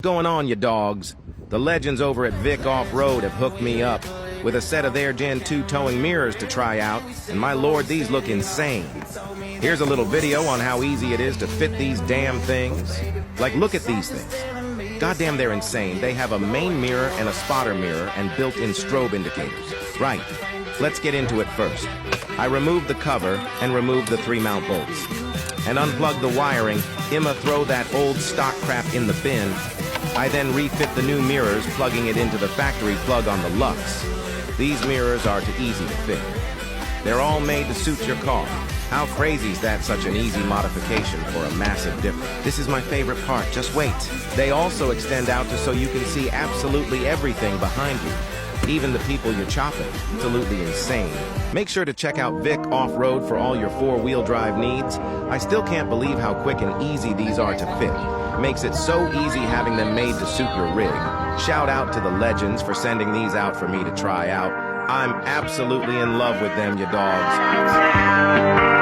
Going on, you dogs? The legends over at Vicoffroad have hooked me up with a set of their Gen 2 towing mirrors to try out, and my lord, these look insane. Here's a little video on how easy it is to fit these damn things. Like, look at these things. Goddamn, they're insane. They have a main mirror and a spotter mirror and built-in strobe indicators. Right, let's get into it first. I removed the cover and removed the 3 mount bolts. And unplug the wiring. Hima, throw that old stock crap in the bin. I then refit the new mirrors, plugging it into the factory plug on the Lux. These mirrors are too easy to fit. They're all made to suit your car. How crazy is that, such an easy modification for a massive difference? This is my favorite part, just wait. They also extend out so you can see absolutely everything behind you. Even the people you're chopping. Absolutely insane. Make sure to check out Vic Off-Road for all your 4-wheel drive needs. I still can't believe how quick and easy these are to fit. Makes it so easy having them made to suit your rig. Shout out to the legends for sending these out for me to try out. I'm absolutely in love with them, you dogs.